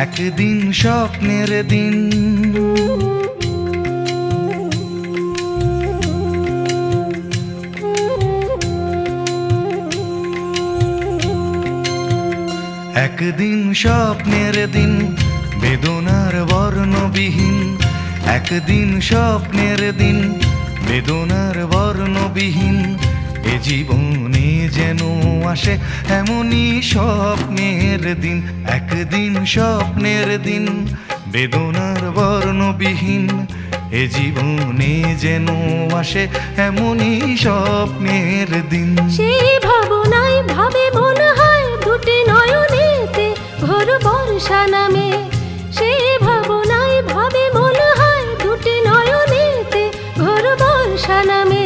একদিন স্বপ্নের দিন। একদিন স্বপ্নের দিন, বেদনার বর্ণবিহীন। একদিন স্বপ্নের দিন, বেদনার বর্ণবিহীন। এ জীবনে যেন আসে এমনই স্বপ্নের দিন। একদিন স্বপ্নের দিন, বেদনার বর্ণবিহীন। এ জীবনে যেন আসে এমনই স্বপ্নের দিন। সেই ভাবনায় ভাবে মনে হয় দুটি নয়নেতে ঘোর বর্ষা নামে। সেই ভাবনায় ভাবে মনে হয় দুটি নয়নেতে ঘোর বর্ষা নামে।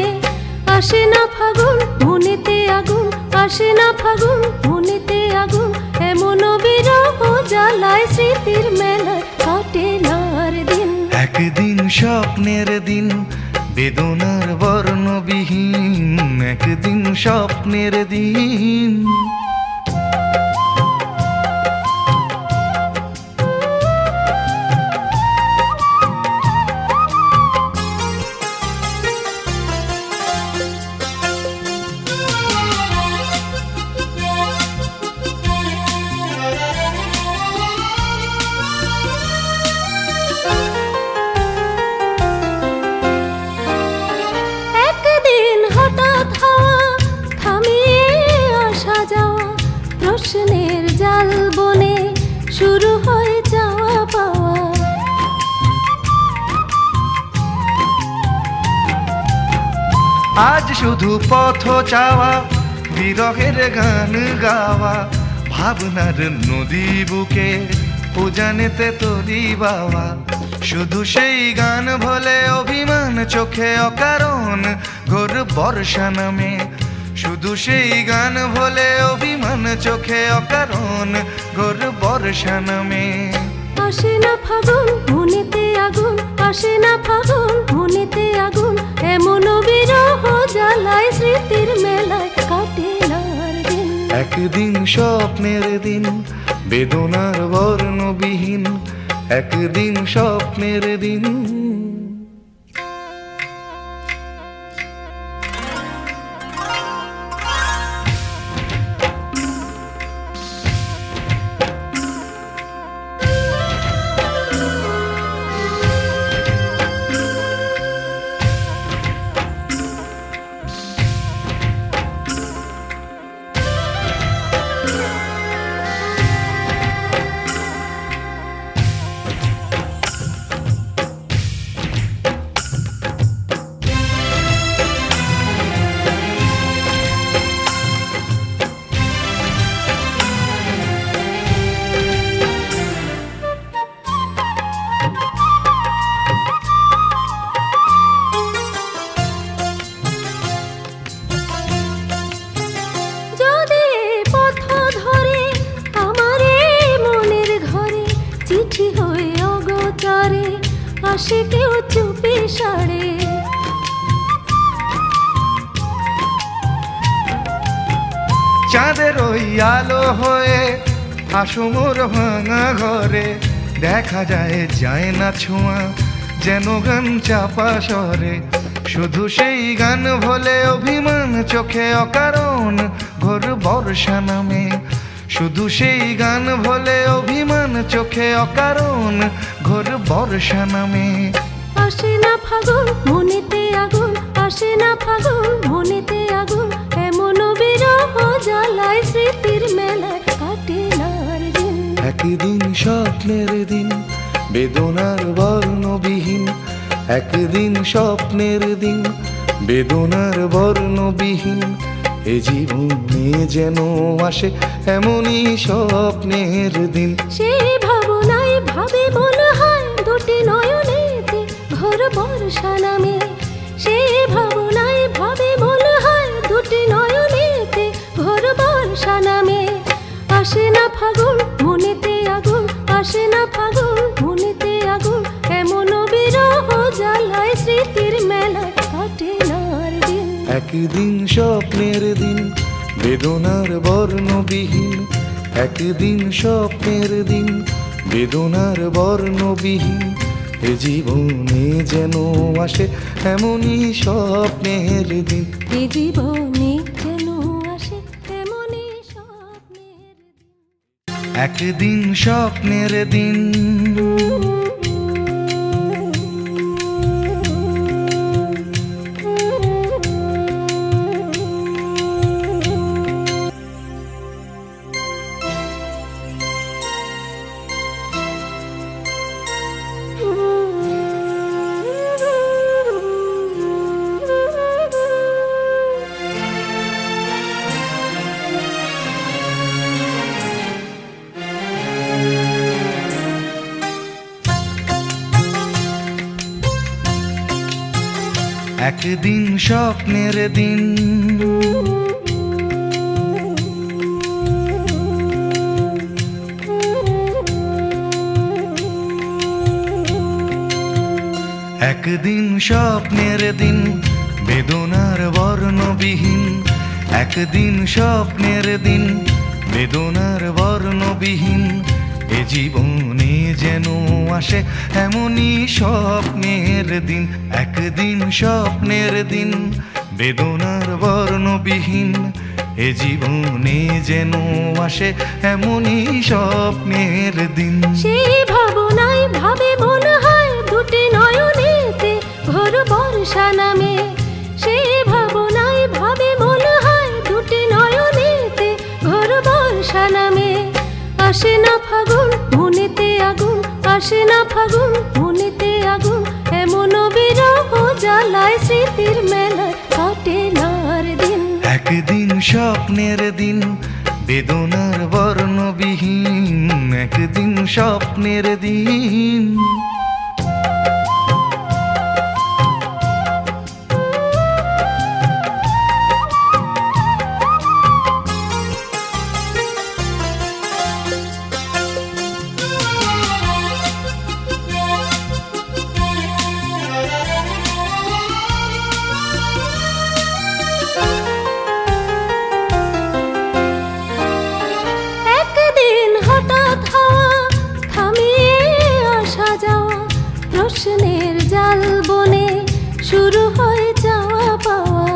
আসে না ফাগুন মনেতে আগুন, আসে না ফাগুন মনেতে আগুন। এমন বিরহ জ্বালায় স্মৃতির মেলায় কাটে না আর দিন। একদিন স্বপ্নের দিন, বেদনার বর্ণবিহীন। একদিন স্বপ্নের দিন। প্রশ্নের জাল বনে শুরু হয় যাওয়া পাওয়া। আজ শুধু পথ চাওয়া, বিরহের গান গাওয়া। ভাবনার নদী বুকে উজানেতে তরি বাওয়া। শুধু সেই গান ভোলে অভিমান চোখে অকারণ ঘোর বর্ষা নামে। শুধু সেই গান ভোলে অভিমান চোখে অকারণ ঘোর বর্ষা নামে। আসে না ফাগুন মনেতে আগুন, আসে না ফাগুন মনেতে আগুন। এমন বিরহ জ্বালায় স্মৃতির মেলায় কাটে না আর দিন। একদিন স্বপ্নের দিন, বেদনার বর্ণবিহীন। একদিন স্বপ্নের দিন। আসে কেউ চুপি সারে। চাঁদের ওই আলো হয়ে আসো মোর ভাঙা ঘরে। দেখা যায় না ছোঁয়া, যেন গান চাপা স্বরে। শুধু সেই গান ভোলে অভিমান চোখে অকারণ ঘোর বর্ষা নামে। শুধু সেই গান ভোলে অভিমান চোখে অকারণ ঘোর বর্ষা নামে। আসে না ফাগুন মনেতে আগুন, আসে না ফাগুন মনেতে আগুন। এমন বিরহ জ্বালায় স্মৃতির মেলায় কাটে না আর দিন। একদিন স্বপ্নের দিন, বেদনার বর্ণবিহীন। একদিন স্বপ্নের দিন, বেদনার বর্ণবিহীন। এ জীবনে যেন আসে এমনই স্বপ্নের দিন। সেই ভাবনায় ভাবে মনে হয় দুটি নয়নেতে ঘোর বর্ষা নামে। সেই ভাবনায় ভাবে মনে হয় দুটি নয়নেতে ঘোর বর্ষা নামে। আসে না ফাগুন মনেতে আগুন, আসে না ফাগুন মনেতে আগুন। এমন বিরহ জ্বালায় স্মৃতির মেলায় কাটে না আর দিন। একদিন স্বপ্নের দিন, বেদনার বর্ণবিহীন। একদিন স্বপ্নের দিন, বেদনার বর্ণবিহীন এ জীবনে যেন আসে এমনই স্বপ্নের দিন। এ জীবনে যেন আসে এমনই স্বপ্নের দিন। একদিন স্বপ্নের দিন একদিন স্বপ্নের দিন একদিন স্বপ্নের দিন বেদনার বর্ণবিহীন একদিন স্বপ্নের দিন বেদনার বর্ণবিহীন এ জীবনে যেন আসে এমনই স্বপ্নের দিন। একদিন স্বপ্নের দিন বেদনার বর্ণবিহীন এ জীবনে যেন আসে এমনই স্বপ্নের দিন। সেই ভাবনায় ভাবে মনে হয় দুটি নয়নেতে ঘোর বর্ষা নামে। সেই ভাবনায় ভাবে মনে হয় দুটি নয়নেতে ঘোর বর্ষা নামে। আসে না ফাগুন মনেতে আগুন, আসে না ফাগুন মনেতে আগুন, এমন বিরহ জ্বালায় স্মৃতির মেলায় কাটে না আর দিন। একদিন স্বপ্নের দিন বেদনার বর্ণবিহীন একদিন স্বপ্নের দিন। একদিন হঠাৎ হাওয়া থামিয়ে আসা যাওয়া, প্রশ্নের জাল বনে শুরু হয় যাওয়া পাওয়া।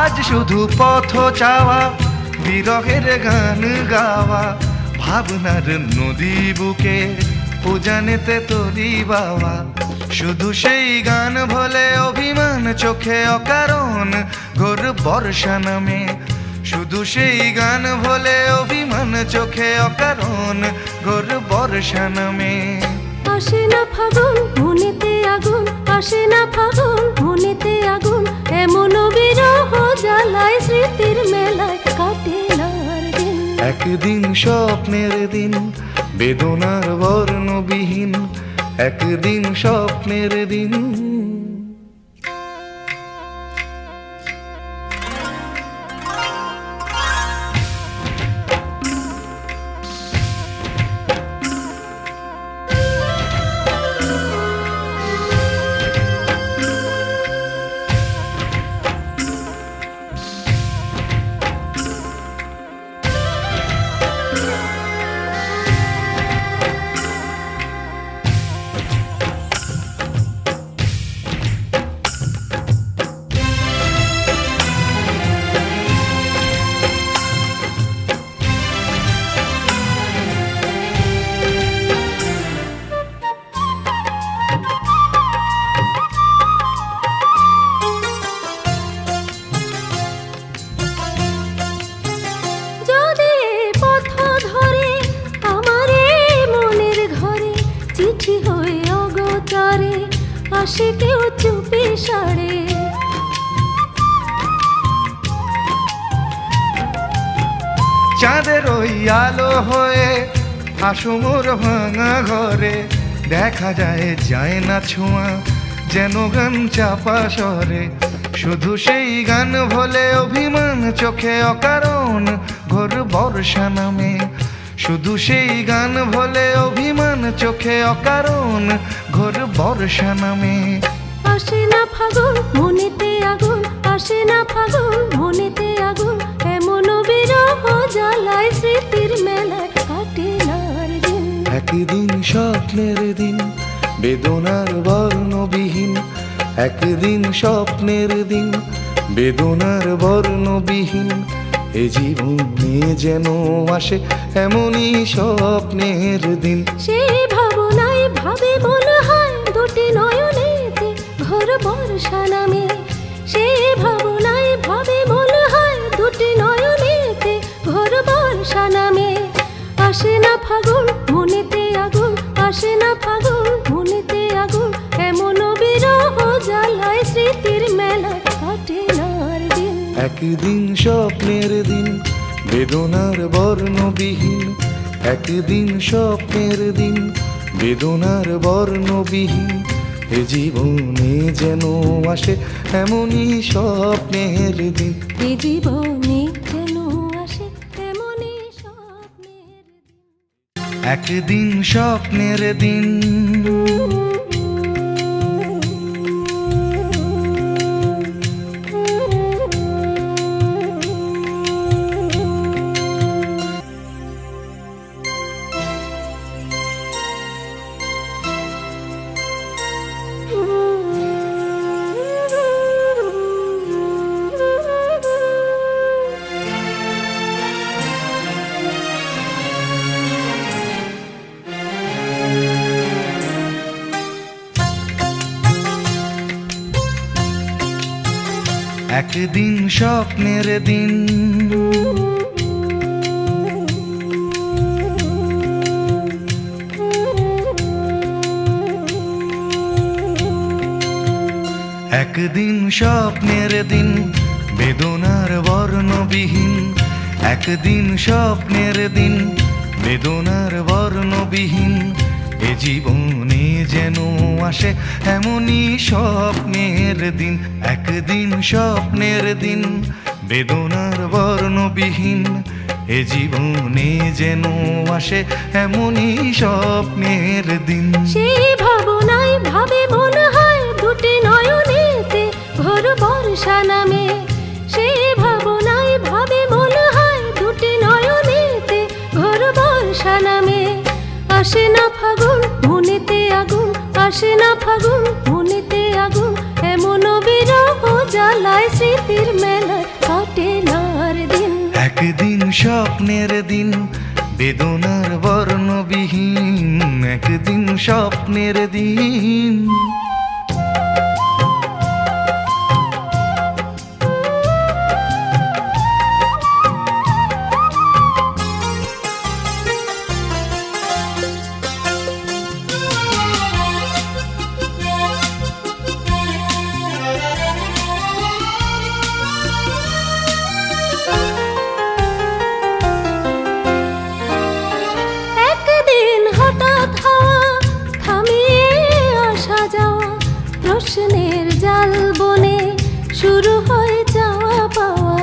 আজ শুধু পথ চাওয়া বিরহের গান গাওয়া, ভাবনার নদী বুকে উজানেতে তরি বাওয়া। শুধু সেই গান ভোলে অভিমান চোখে অকারণ ঘোর বর্ষা নামে। শুধু সেই গান ভোলে অভিমান চোখে অকারণ ঘোর বর্ষা নামে। আসে না ফাগুন মনেতে আগুন, আসে না ফাগুন মনেতে আগুন, এমন বিরহ জ্বালায় স্মৃতির মেলায় কাটে না আর দিন। একদিন স্বপ্নের দিন বেদনার বর্ণবিহীন একদিন স্বপ্নের দিন। যদি পথ ধরে আমার এই মনের ঘরে চিঠি হয়ে অগোচরে আসে কেউ চুপি সারে। চাঁদের ওই আলো হয়ে আসো মোর ভাঙা ঘরে, দেখা যায় না ছোঁয়া যেন গান চাপা স্বরে। শুধু সেই গান ভোলে অভিমান চোখে অকারণ ঘোর বর্ষা নামে। শুধু সেই গান ভোলে অভিমান চোখে অকারণ ঘোর বর্ষা নামে। আসে না ফাগুন মনেতে আগুন, আসে না ফাগুন মনেতে আগুন, এমন বিরহ জ্বালায় স্মৃতির মেলায় কাটে না আর দিন। একদিন স্বপ্নের দিন বেদনার বর্ণবিহীন, একদিন স্বপ্নের দিন বেদনার বর্ণবিহীন, এ জীবনে যেন আসে এমনই স্বপ্নের দিন। সেই ভাবনায় ভাবে মনে হয় দুটি নয়নেতে ঘোর বর্ষা নামে। সেই ভাবনায় ভাবে মনে হয় দুটি নয়নেতে ঘোর বর্ষা নামে। আসে না ফাগুন মনেতে আগুন, আসে না ফাগুন মনেতে আগুন, এমন বিরহ জ্বালায় স্মৃতির মেলায় কাটে না আর দিন। একদিন স্বপ্নের দিন বেদনার বর্ণবিহীন, একদিন স্বপ্নের দিন বেদনার বর্ণবিহীন, এ জীবনে যেন আসে এমনই স্বপ্নের দিন। এ জীবনে যেন আসে এমনই স্বপ্নের দিন। একদিন স্বপ্নের দিন একদিন স্বপ্নের দিন একদিন স্বপ্নের দিন বেদনার বর্ণবিহীন, একদিন স্বপ্নের দিন বেদনার বর্ণবিহীন, এ জীবনে যেন আসে এমনই স্বপ্নের দিন। একদিন স্বপ্নের দিন বেদনার বর্ণবিহীন, এ জীবনে যেন আসে এমনই স্বপ্নের দিন। সেই ভাবনায় ভাবে মনে হয় দুটি নয়নেতে ঘোর বর্ষা নামে। সেই ভাবনায় ভাবে মনে হয় দুটি নয়নেতে ঘোর বর্ষা নামে। আসে না ফাগুন মনেতে আগুন, আসে না ফাগুন মনেতে আগুন, এমন বিরহ জ্বালায় স্মৃতির মেলায় কাটে না আর দিন। একদিন স্বপ্নের দিন বেদনার বর্ণবিহীন, একদিন স্বপ্নের দিন। একদিন হঠাৎ হাওয়া থামিয়ে আসা যাওয়া, প্রশ্নের জাল বনে শুরু হয় যাওয়া পাওয়া।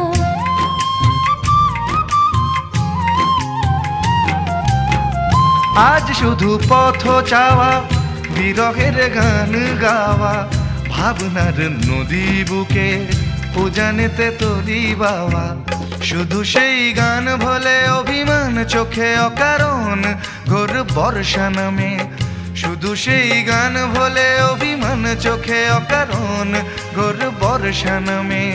আজ শুধু পথ চাওয়া, বিরহের গান গাওয়া, ভাবনার নদী বুকে উজানেতে তরি বাওয়া। শুধু সেই গান ভোলে অভিমান চোখে অকারণ ঘোর বর্ষা নামে। শুধু সেই গান ভোলে অভিমান চোখে অকারণ ঘোর বর্ষা নামে।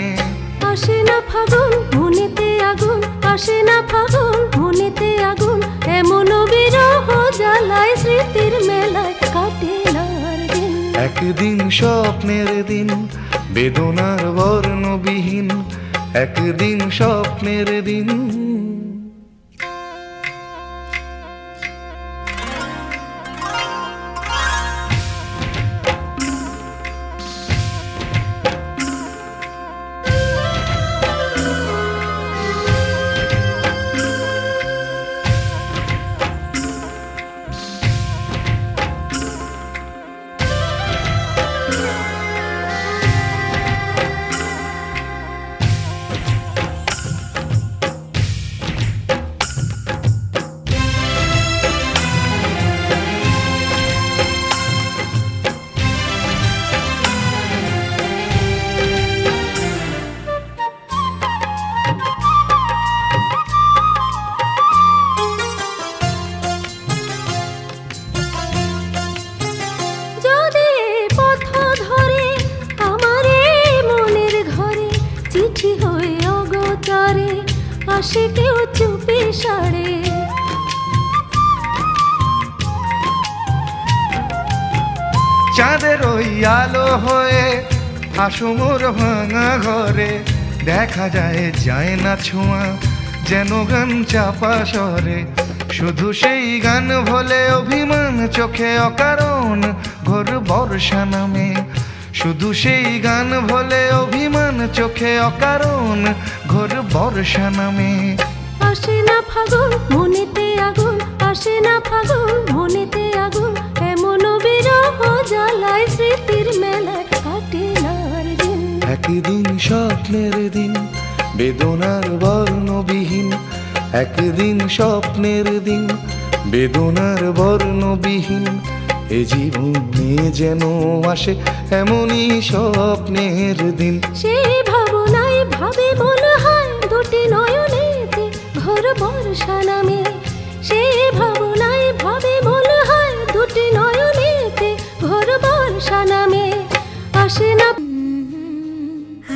আসে না ফাগুন মনেতে আগুন, আসে না ফাগুন মনেতে আগুন, এমন বিরহ জ্বালায় স্মৃতির মেলায় কাটে না আর দিন। একদিন স্বপ্নের দিন বেদনার বর্ণবিহীন, একদিন স্বপ্নের দিন। আসে কেউ চুপি সারে। চাঁদের ওই আলো হয়ে আসো মোর ভাঙা ঘরে, দেখা যায় না ছোঁয়া যেন গান চাপা স্বরে। শুধু সেই গান ভোলে অভিমান চোখে অকারণ ঘোর বর্ষা নামে। শুধু সেই গান ভোলে অভিমান চোখে অকারণ ঘোর বর্ষা নামে। আসে না ফাগুন মনেতে আগুন, আসে না ফাগুন মনেতে আগুন, এমন বিরহ জ্বালায় স্মৃতির মেলায় কাটে না আর দিন। একদিন স্বপ্নের দিন বেদনার বর্ণবিহীন, একদিন স্বপ্নের দিন বেদনার বর্ণবিহীন। এ জীবনে যেন আসে এমনই স্বপ্নের দিন। সেই ভাবনায় ভাবে মনে হয় দুটি নয়নেতে ঘোর বর্ষা নামে। সেই ভাবনায় ভাবে মনে হয় দুটি নয়নেতে ঘোর বর্ষা নামে। আসে না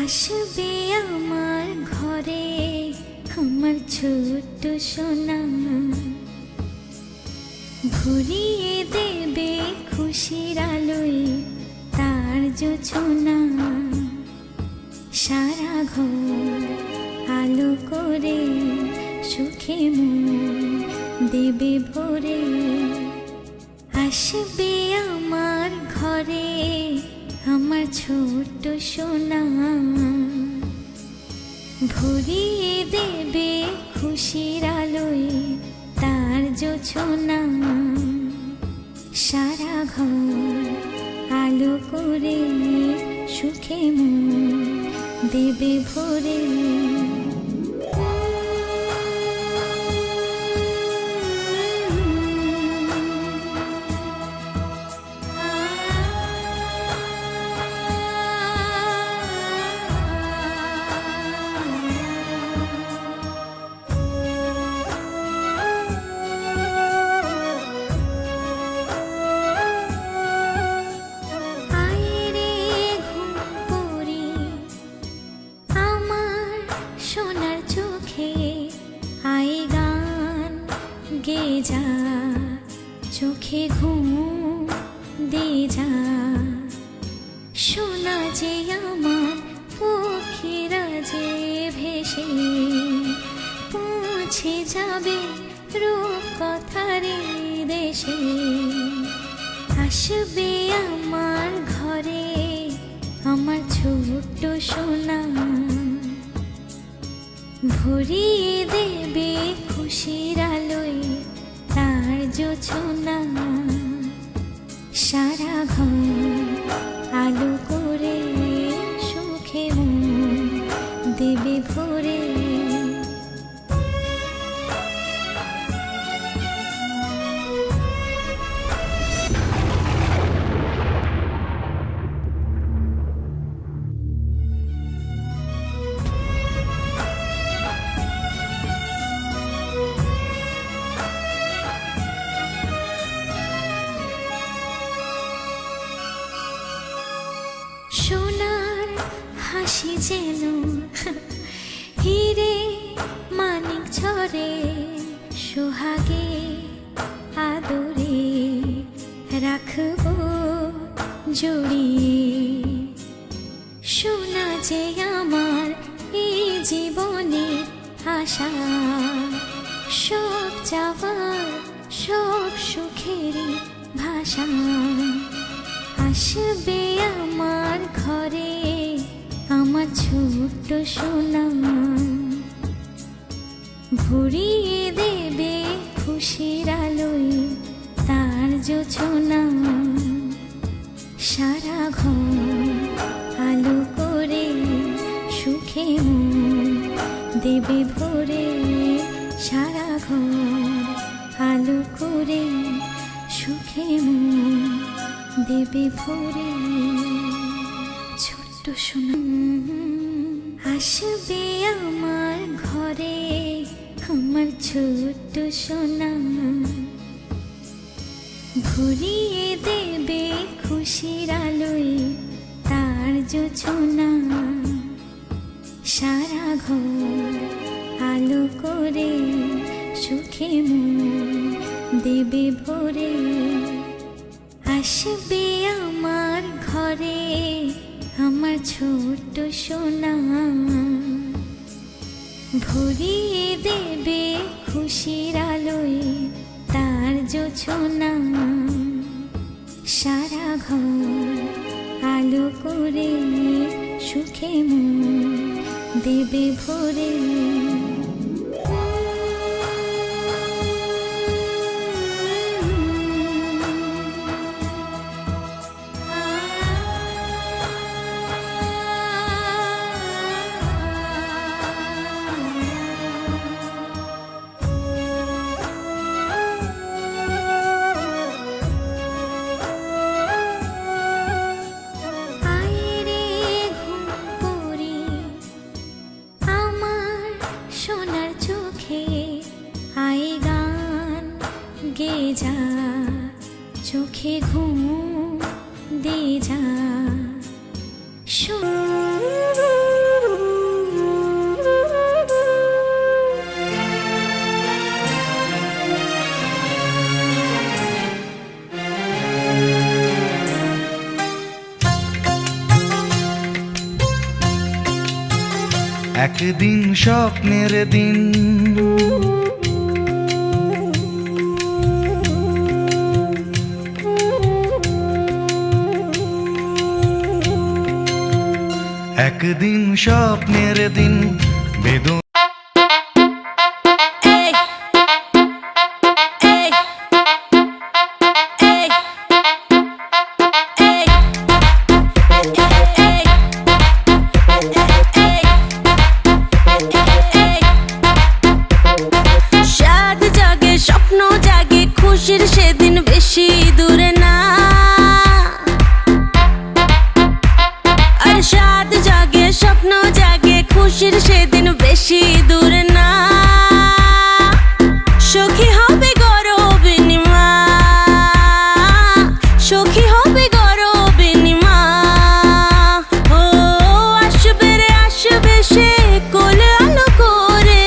আসবে আমার ঘরে আমার ছোট্ট সোনা, ভরিয়ে দেবে খুশির আলোয় তার জোছনা। সারা ঘর আলো করে সুখে মন দেবে ভরে। আসবে আমার ঘরে আমার ছোট্ট সোনা, ভরিয়ে দেবে খুশির আলোয় তার জোছনা। সারা ঘর আলো করে সুখে মন দেবে ভরে। যা চোখে ঘুম দে যা, শোনা যে আমার পক্ষীরা যে ভেসে পৌঁছে যাবে রূপকথারে দেশে। আসবে আমার ঘরে আমার ছোট্ট সোনা, ভরিয়ে দেবে খুশির আলোয় তার জোছনা। সারা ঘর আলো করে সুখে মন দেবে ভরে। সোনার হাসি যেন হিরে মানিক ঝরে, সোহাগে আদরে রাখবো জড়িয়ে। সোনা যে আমার এই জীবনের আশা, সব চাওয়ার সব সুখের ভাষা। আসবে আমার ঘরে আমার ছোট্ট সোনা, ভরিয়ে দেবে খুশির আলোয় তার জোছনা। সারা ঘর আলো করে সুখে মন দেবে ভরে। সারা ঘর আলো করে সুখে মন দেবে ভরে। ছোট্ট সোনা আসবে আমার ঘরে আমার ছোট্ট সোনা, ভরিয়ে দেবে খুশির আলোয় তার জোছনা। সারা ঘর আলো করে সুখে মন দেবে ভরে আসবে আমার ঘরে আমার ছোট্ট সোনা ভরিয়ে দেবে খুশির আলোয় তার জোছনা সারা ঘর আলো করে সুখে মন দেবে ভরে যা চোখে ঘুম দে যা একদিন স্বপ্নের দিন একদিন স্বপ্নের দিন বেদন সাত জাগে স্বপ্ন জাগে খুশির সেদিন বেশি দূরে না সাত জাগে স্বপ্ন জাগে খুশির সেদিন বেশি দূরে না সখী হবে গরবিনীমা সখী হবে গরবিনীমা ও আসবে রে আসবে সে কোলে আলো করে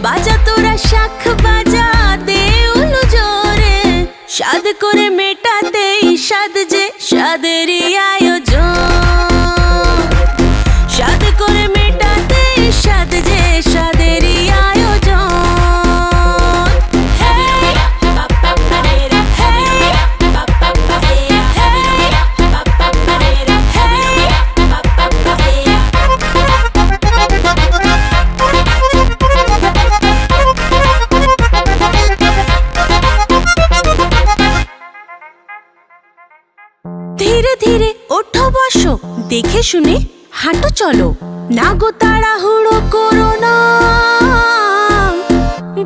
বাজা তোরা শাখ বাজা দে উলু জোরে সাদ করে মেটাতে সাদ যে সাদেরই আয়োজন সাদ করে মেটাতে সাদ যে সাদেরই আয়োজন ধীরে ধীরে ওঠো বসো দেখে শুনে হাঁটো চলো না গো তাড়াহুড়ো করো না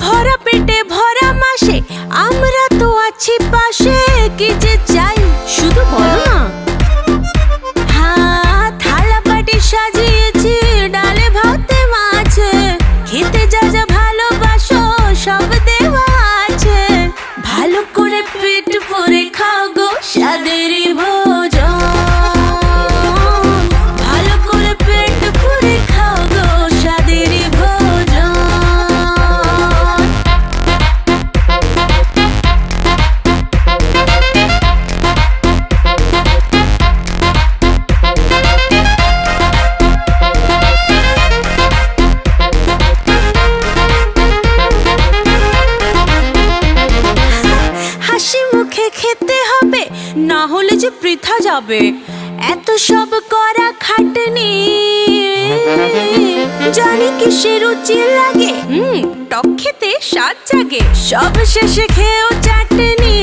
ভরা পেটে ভরা মাসে আমরা তো আছি পাশে কি যে চাই শুধু বলো না হ্যাঁ থালা বাটি সাজিয়েছি ডালে ভাতে মাছে খেতে যা যা ভালোবাসো সব দেওয়া আছে ভালো করে পেট ভরে খাও গো সাদেরই ভোজন ভালো করে পেট ভরে খাও গো সাদেরই ভোজন হাসি মুখে খেতে হবে না হলে যে বৃথা যাবে এত সব করা খাটনি জানি কিসের রুচি লাগে টক খেতে স্বাদ জাগে সব শেষে খেয়েও চাটনি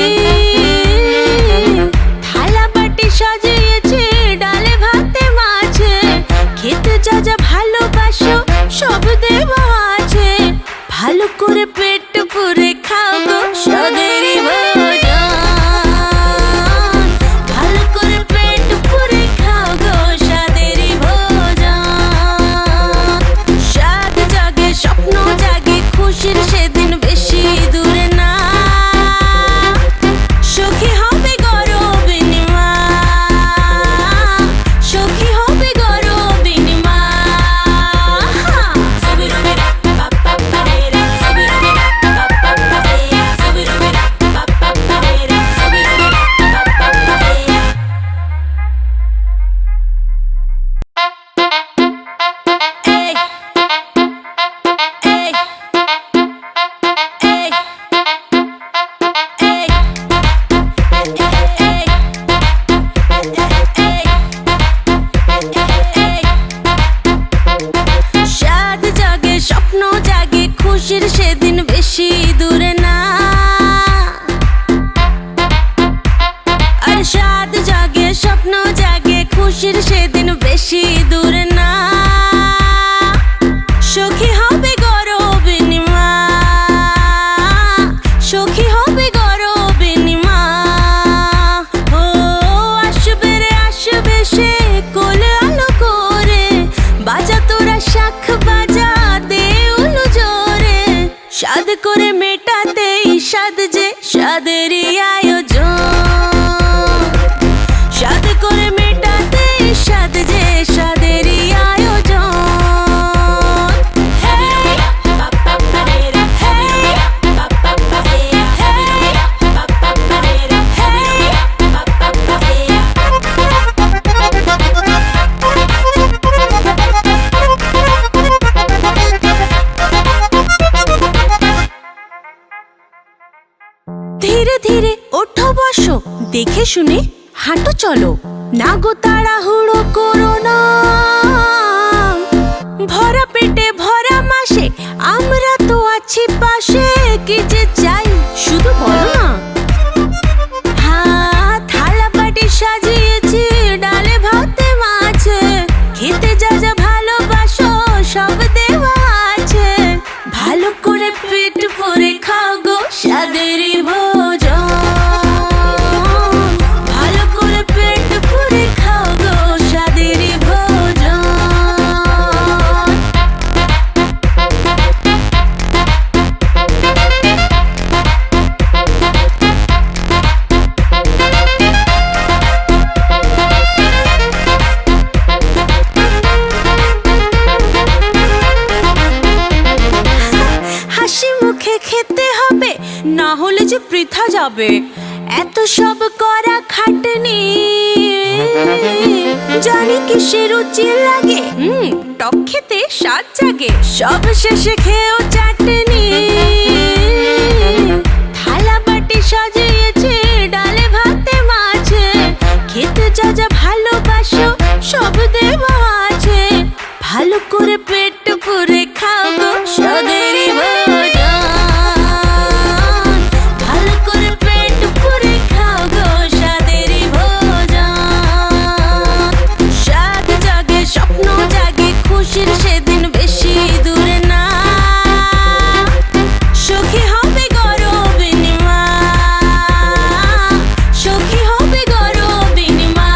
থালা বাটি সাজিয়েছে ডালে ভাতে মাছে খেতে যা যা ভালোবাসো সব দেওয়া আছে ভালো করে পেট পুরে খাও গো সাদেরই ভোজন ভালো করে পেট পুরে খাও গো সাদেরই ভোজন সাত জাগে স্বপ্ন জাগে খুশির সেদিন বেশি দূরে না স্বাদ জাগে স্বপ্ন জাগে খুশির সেদিন বেশি দূর না সখী হবে গরবিনী মা সখী হবে গরবিনী মা ও আসবে রে আসবে সে কোলে আলো করে বাজা তোরা শাখ বাজা দে উলু জোরে সাদ করে মেটাতে সাদ যে সাদেরই আয়োজন সাদ করে মেটাতে সাদ যে সাদেরই আয়োজন ধীরে ধীরে ওঠো বসো দেখে শুনে হাঁটো চলো না গো তাড়াহুড়ো করো না ভরা পেটে ভরা মাসে আমরা তো আছি পাশে কি যে চাই শুধু বলো না হ্যাঁ থালা বাটি সাজিয়েছি ডালে ভাতে মাছে খেতে যা যা ভালোবাসো সব দেওয়া আছে ভালো করে পেট ভরে খাও গো স্বাদেরই ভোজন ভালো করে পেট ভরে খাও গো স্বাদেরই ভোজন হাসি মুখে খেতে হবে না হলে যে বৃথা যাবে এত সব করা খাটনি জানি কিসের রুচি লাগে টক খেতে স্বাদ জাগে সব শেষে খেয়েও চাটনি থালা বাটি সাজিয়েছে ডালে ভাতে মাছে খেতে যা যা ভালোবাসো সব দেওয়া আছে ভালো করে পেট ভরে খাও গো স্বাদেরই ভোজন ভালো করে পেট ভরে খাও গো স্বাদেরই ভোজন স্বাদ জাগে স্বপ্ন জাগে খুশির সেদিন বেশি দূরে না সখী হবে গরবিনী মা সখী হবে গরবিনী মা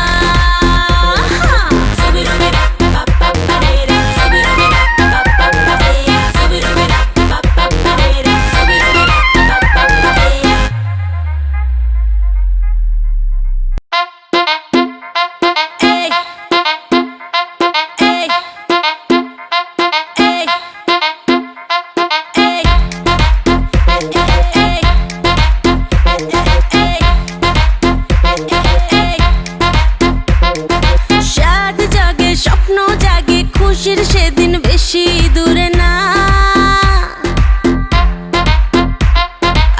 স্বাদ জাগে স্বপ্ন জাগে খুশির সেদিন বেশি দূরে না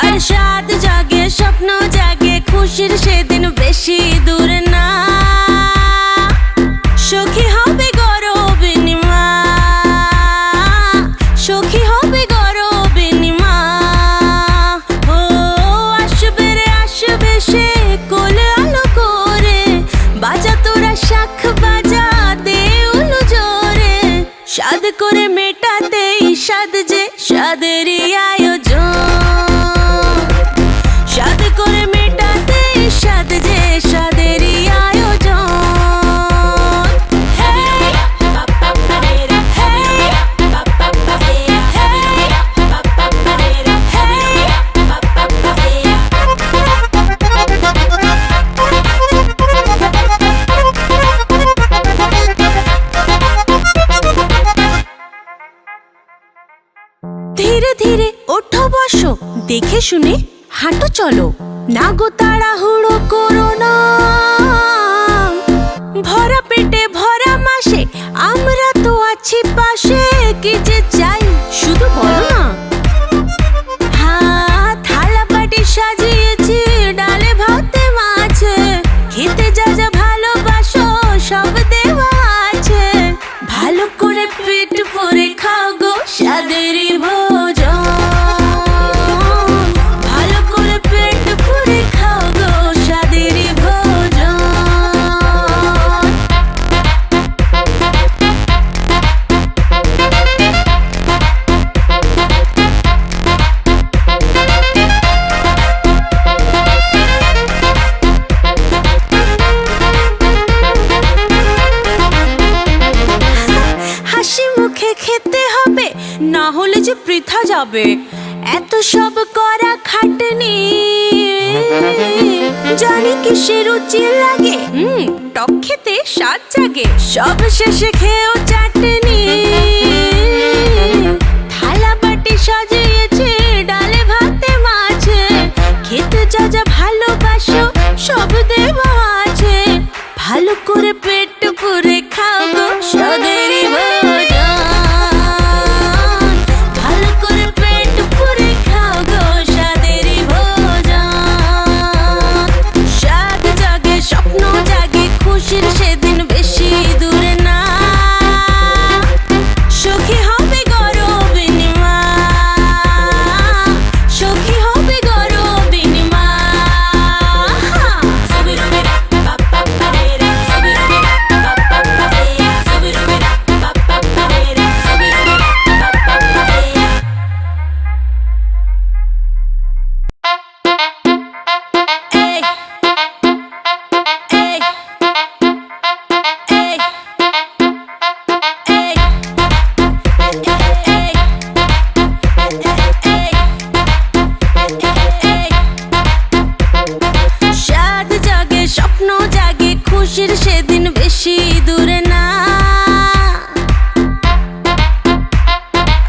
আর স্বাদ জাগে স্বপ্ন জাগে খুশির সেদিন বেশি দূরে না সখী হবে গরবিনী মা সখী হবে গরবিনী মা ও আসবে রে আসবে সে কোলে আলো করে বাজা তোরা শাখ বাজা দে উলু জোরে সাদ করে মেটাতে সাদ যে সাদেরই আয়োজন সাদ করে মেটাতে সাদ যে সাদেরই আয়োজন ধীরে ধীরে ওঠো বসো দেখে শুনে হাঁটো চলো না গো তাড়াহুড়ো করো না ভরা পেটে ভরা মাসে আমরা তো আছি পাশে কি যে চাই শুধু বলো না হ্যাঁ থালা বাটি সাজিয়েছি ডালে ভাতে মাছে খেতে যা যা ভালোবাসো সব দেওয়া আছে ভালো করে পেট ভরে খাও গো স্বাদেরই ভোজন ভালো করে পেট ভরে খাও গো স্বাদেরই বৃথা যাবে এত সব করা খাটনি জানি কিসে রুচি লাগে টক খেতে স্বাদ জাগে সব শেষে খেয়েও চাটনি থালা বাটি সাজিয়েছে ডালে ভাতে মাছে খেতে যা যা ভালোবাসো সব দেওয়া আছে ভালো করে পেট পুরে খাও গো স্বাদেরই ভোজন ভালো করে পেট পুরে খাও গো স্বাদেরই ভোজন স্বাদ জাগে স্বপ্ন জাগে খুশির সেদিন বেশি দূরে না সুখী হবে গরবিনী মা সুখী হবে গরবিনী মা স্বাদ জাগে স্বপ্ন জাগে খুশির সেদিন বেশি দূরে না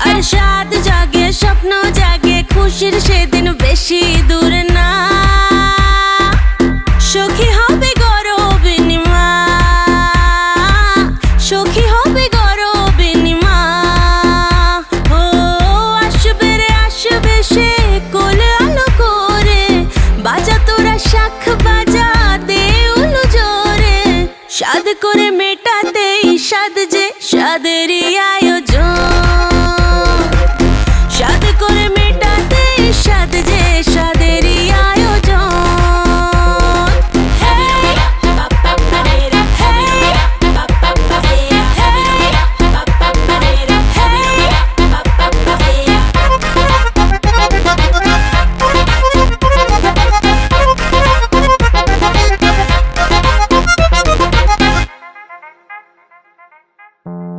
আর স্বাদ জাগে স্বপ্ন জাগে খুশির সেদিন বেশি দূরে না সুখী হবে গরবিনী মা সুখী হবে গরবিনী মা ও আসবে রে আসবে সে কোলে আলো করে বাজা তোরা শাখ বাজা দে উলু জোরে স্বাদ করে মেটাতেই স্বাদ যে স্বাদেরই আয়োজন স্বাদ করে মেটাতেই স্বাদ যে স্বাদেরই আয়োজন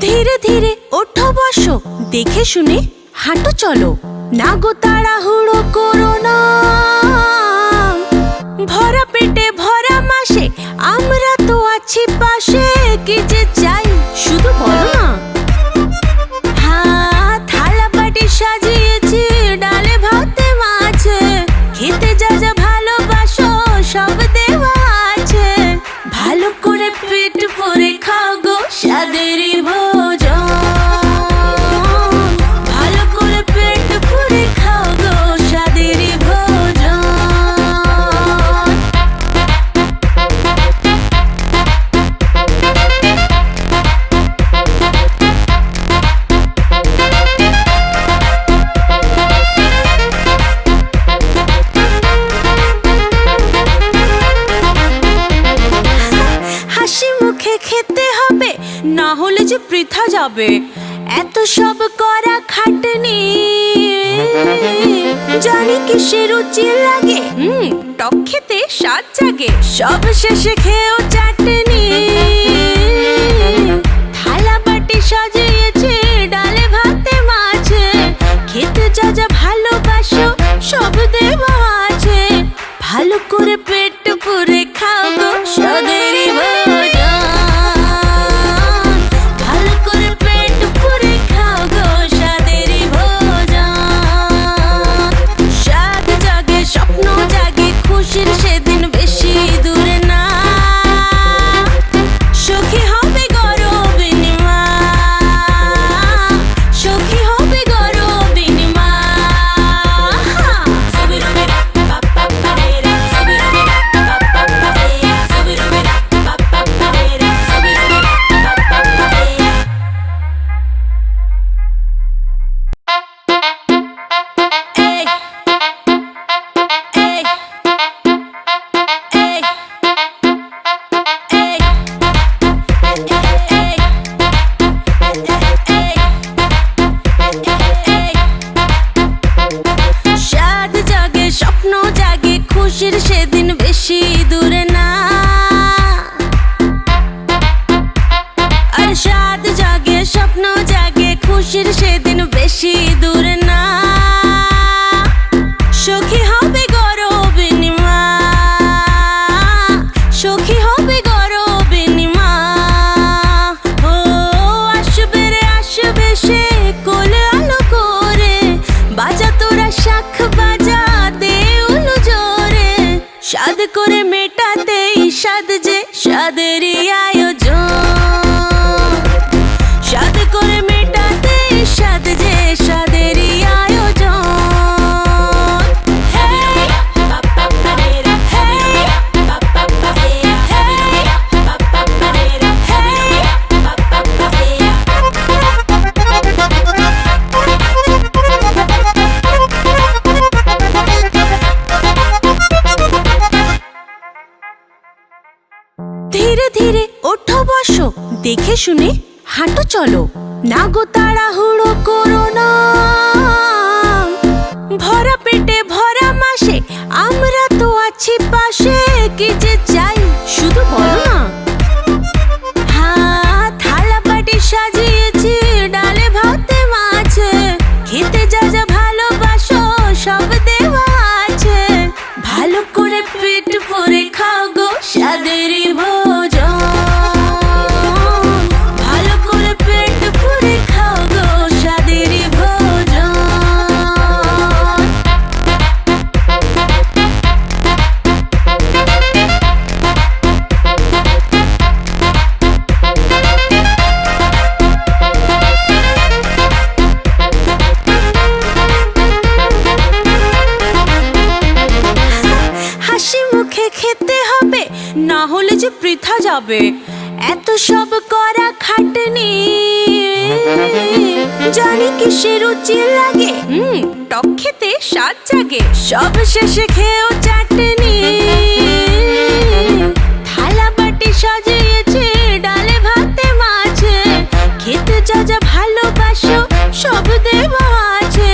ধীরে ধীরে ওঠো বসো দেখে শুনে হাঁটো চলো না গো তাড়াহুড়ো করো না ভরা পেটে ভরা মাসে আমরা তো আছি পাশে কি যে চাই শুধু বলো না হ্যাঁ থালা বাটি সাজিয়েছি ডালে ভাতে মাছে খেতে যা যা ভালোবাসো সব দেওয়া আছে ভালো করে পেট ভরে খাও গো স্বাদেরই ভোজন ভালো করে পেট ভরে খাও গো স্বাদেরই ভোজন হাসি মুখে খেতে হবে না হলে যে বৃথা যাবে এত সব করা খাটনি জানি কিসে রুচি লাগে টক খেতে স্বাদ জাগে সব শেষে খেয়েও চাটনি থালা বাটি সাজিয়েছে ডালে ভাতে মাছে খেতে যা যা ভালোবাসো সব দেওয়া আছে ভালো করে পেট পুরে খাও গো স্বাদেরই ভোজন ভালো করে পেট পুরে খাও গো স্বাদেরই ভোজন স্বাদ জাগে স্বপ্ন জাগে খুশির সেদিন বেশি দূরে না স্বাদেরই আয়োজন। স্বাদ করে মেটাতে স্বাদ যে স্বাদেরই আয়োজন। ধীরে ধীরে ওঠো বসো, দেখে শুনে হাঁটো চলো, না গো তাড়াহুড়ো করো না। ভরা পেটে ভরা মাসে আমরা তো আছি পাশে, কি যে চাই শুধু বলো না। হ্যাঁ, থালা বাটি সাজিয়েছি ডালে ভাতে মাছে, খেতে যা যা ভালোবাসো সব দেওয়া আছে। ভালো করে পেট ভরে খাও গো স্বাদেরই ভোজন। ভালো করে পেট ভরে খাও গো স্বাদেরই ভোজন। হাসি মুখে খেতে হবে, না হলে যে বৃথা যাবে। এত সব করা খাটনি, জানি কিসের রুচি লাগে, টক খেতে স্বাদ জাগে। সব শেষে খেয়েও চাটনি। থালা বাটি সাজিয়েছে ডালে ভাতে মাছে, খেতে যা যা ভালোবাসো সব দেওয়া আছে।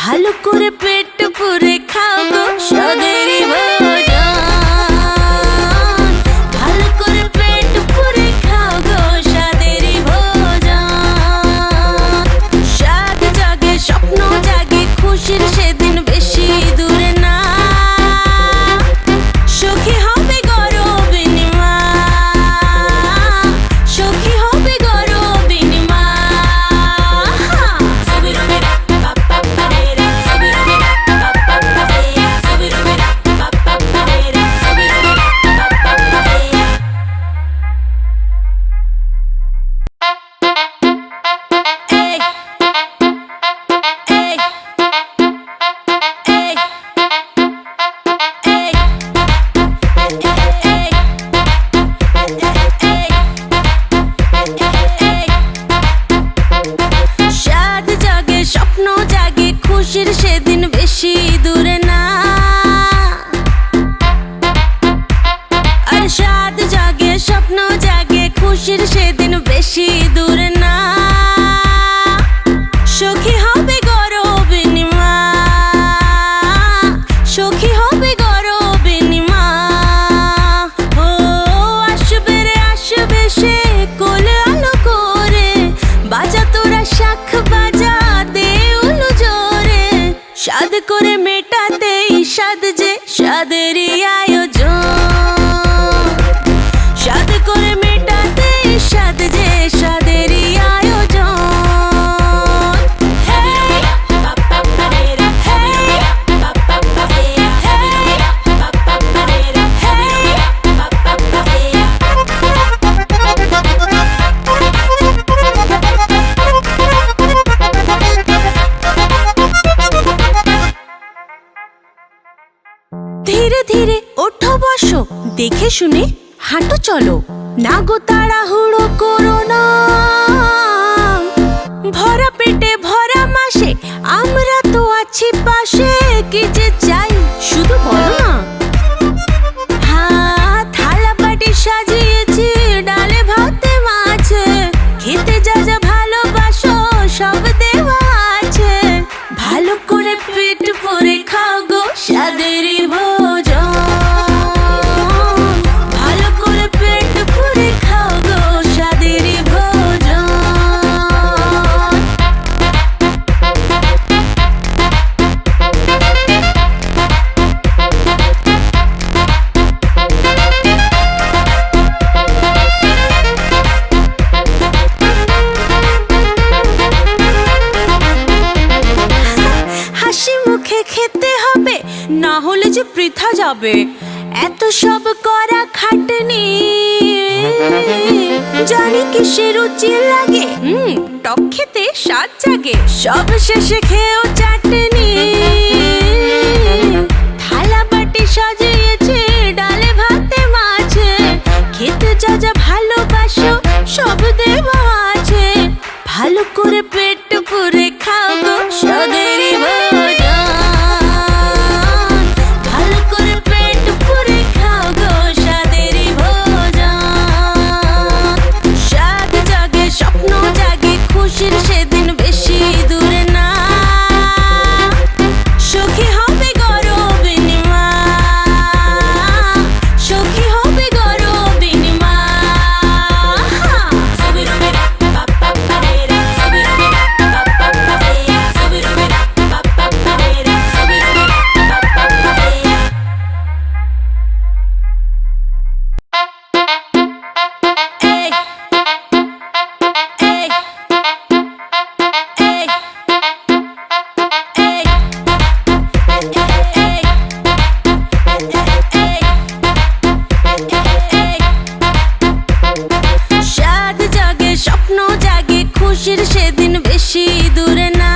ভালো করে পেট পুরে খাও গো স্বাদেরই ভোজন। ভালো করে পেট পুরে খাও গো স্বাদেরই ভোজন। স্বাদ জাগে স্বপ্ন জাগে, খুশির সেদিন বেশি দূরে না। সখী হবে গরবিনী মা, সখী হবে গরবিনী মা। স্বাদ জাগে স্বপ্ন জাগে, খুশির সেদিন বেশি দূরে না। আর স্বাদ জাগে স্বপ্ন জাগে, খুশির সেদিন বেশি দূরে না। সখী হবে গরবিনী মা, সখী হবে গরবিনী মা। ও আসবে রে আসবে সে কোলে আলো করে, বাজা তোরা শাখ বাজা দে উলু জোরে। স্বাদ করে মেটাতেই স্বাদ যে স্বাদেরই আয়োজন। স্বাদ করে মেটাতেই স্বাদ যে স্বাদেরই আয়োজন। ধীরে ধীরে ওঠো বসো, দেখে শুনে হাঁটো চলো, না গো তাড়াহুড়ো করো না। ভরা পেটে ভরা মাসে আমরা তো আছি পাশে, কি যে চাই শুধু বলো না। হ্যাঁ, থালা বাটি সাজিয়েছি ডালে ভাতে মাছে, খেতে যা যা ভালোবাসো সব দেওয়া আছে। ভালো করে পেট ভরে খাও গো স্বাদেরই ভোজন। ভালো করে পেট ভরে খাও গো স্বাদেরই ভোজন। খেতে হবে, না হলে যে বৃথা যাবে। এত সব করা খাটনি, কিসে রুচি লাগে টক খেতে স্বাদ জাগে সব শেষে খেয়েও চাটনি থালা বাটি সাজিয়েছে ডালে ভাতে মাছে খেতে যা যা ভালোবাসো সব দেওয়া আছে ভালো করে পেট পুরে খাও গো স্বাদেরই ভোজন ভালো করে পেট পুরে খাও গো স্বাদেরই ভোজন স্বাদ জাগে স্বপ্ন জাগে খুশির সেদিন বেশি দূরে না সখী হবে গরবিনী মা সখী হবে গরবিনী মা স্বাদ জাগে স্বপ্ন জাগে খুশির সেদিন বেশি দূরে না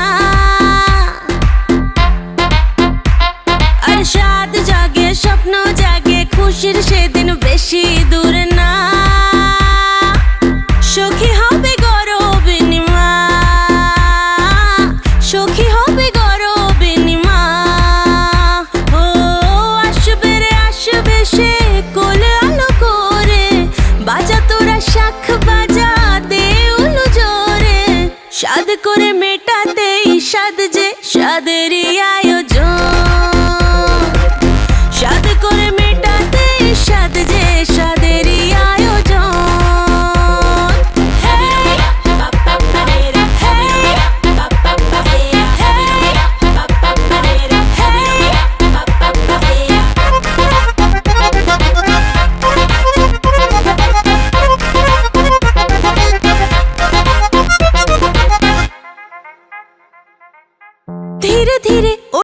আর স্বাদ জাগে স্বপ্ন জাগে খুশির সেদিন বেশি দূরে না